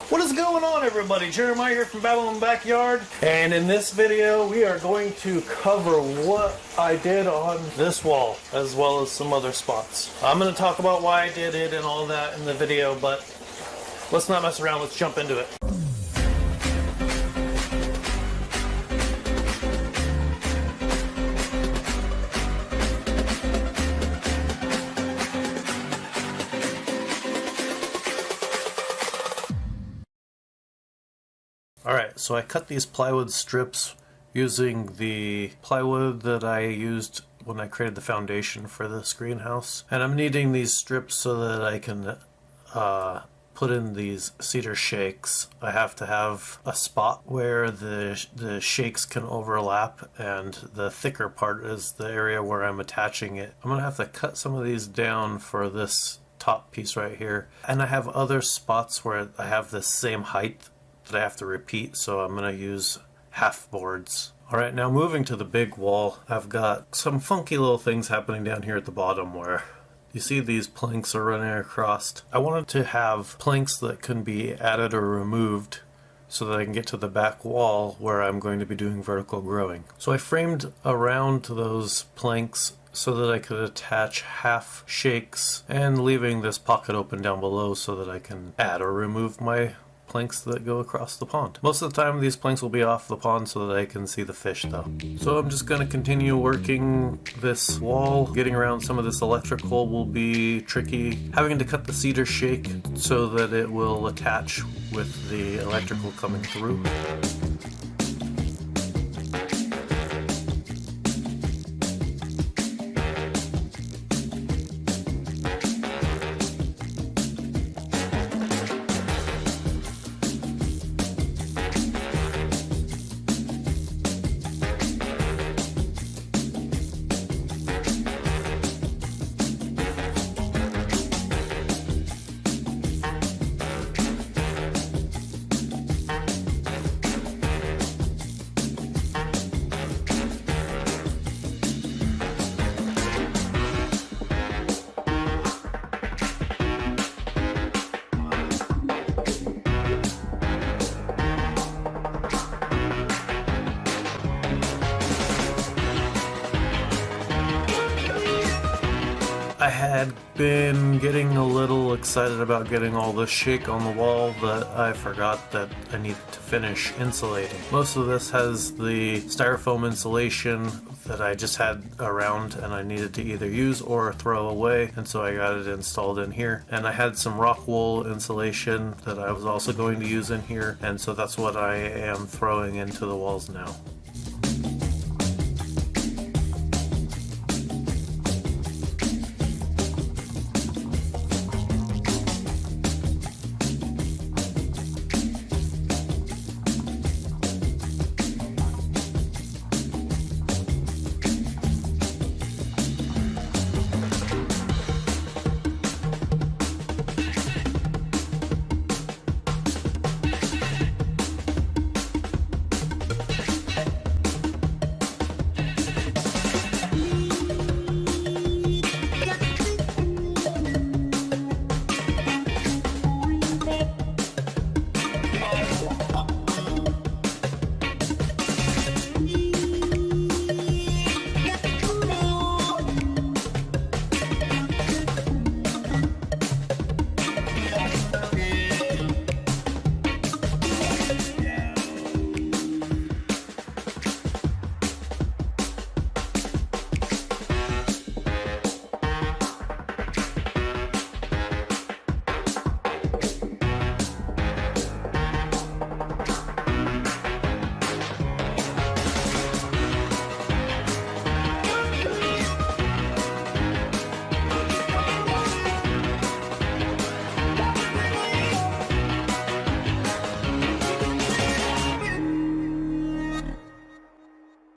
What is going on, everybody? Jeremiah here from Babbling Backyard, and in this video we are going to cover what I did on this wall as well as some other spots. I'm going to talk about why I did it and all that in the video, but let's not mess around, let's jump into it. Alright, so I cut these plywood strips using the plywood that I used when I created the foundation for this greenhouse. And I'm needing these strips so that I can put in these cedar shakes. I have to have a spot where the shakes can overlap, and the thicker part is the area where I'm attaching it. I'm going to have to cut some of these down for this top piece right here. And I have other spots where I have the same height that I have to repeat, so I'm going to use half boards. Alright, now moving to the big wall, I've got some funky little things happening down here at the bottom where you see these planks are running across. I wanted to have planks that can be added or removed so that I can get to the back wall where I'm going to be doing vertical growing. So I framed around those planks so that I could attach half shakes and leaving this pocket open down below so that I can add or remove my planks that go across the pond. Most of the time these planks will be off the pond so that I can see the fish though. So I'm just going to continue working this wall. Getting around some of this electrical will be tricky. Having to cut the cedar shake so that it will attach with the electrical coming through. I had been getting a little excited about getting all this shake on the wall that I forgot that I needed to finish insulating. Most of this has the styrofoam insulation that I just had around and I needed to either use or throw away, and so I got it installed in here. And I had some rock wool insulation that I was also going to use in here, and so that's what I am throwing into the walls now.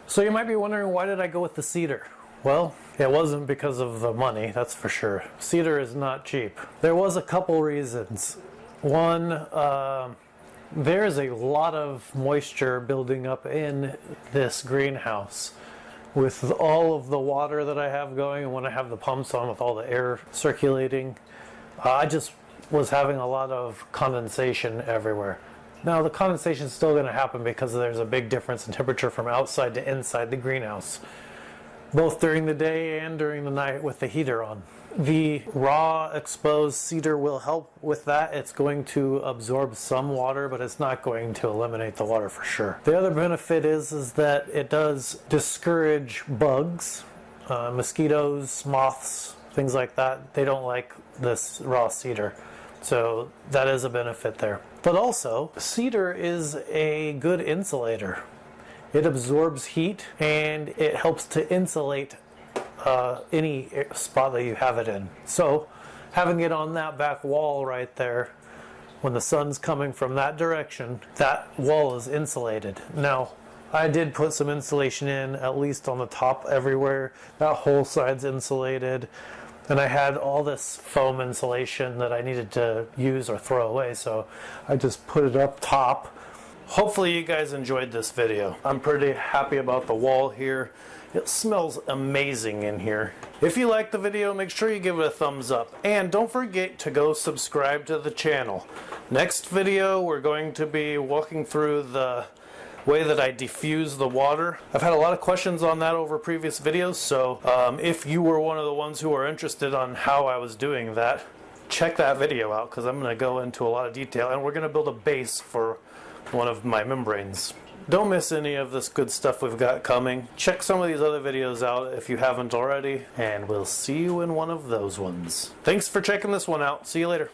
So you might be wondering, why did I go with the cedar? Well, it wasn't because of the money, that's for sure. Cedar is not cheap. There was a couple reasons. One, there's a lot of moisture building up in this greenhouse. With all of the water that I have going, and when I have the pumps on with all the air circulating, I just was having a lot of condensation everywhere. Now the condensation is still going to happen because there's a big difference in temperature from outside to inside the greenhouse, both during the day and during the night with the heater on. The raw exposed cedar will help with that. It's going to absorb some water, but it's not going to eliminate the water for sure. The other benefit is that it does discourage bugs, mosquitoes, moths, things like that. They don't like this raw cedar. So that is a benefit there. But also, cedar is a good insulator. It absorbs heat and it helps to insulate any spot that you have it in. So having it on that back wall right there, when the sun's coming from that direction, that wall is insulated. Now, I did put some insulation in, at least on the top everywhere. That whole side's insulated. And I had all this foam insulation that I needed to use or throw away, so I just put it up top. Hopefully you guys enjoyed this video. I'm pretty happy about the wall here. It smells amazing in here. If you liked the video, make sure you give it a thumbs up. And don't forget to go subscribe to the channel. Next video, we're going to be walking through the way that I diffuse the water. I've had a lot of questions on that over previous videos, so if you were one of the ones who are interested on how I was doing that, check that video out because I'm going to go into a lot of detail and we're going to build a base for one of my membranes. Don't miss any of this good stuff we've got coming. Check some of these other videos out if you haven't already, and we'll see you in one of those ones. Thanks for checking this one out. See you later.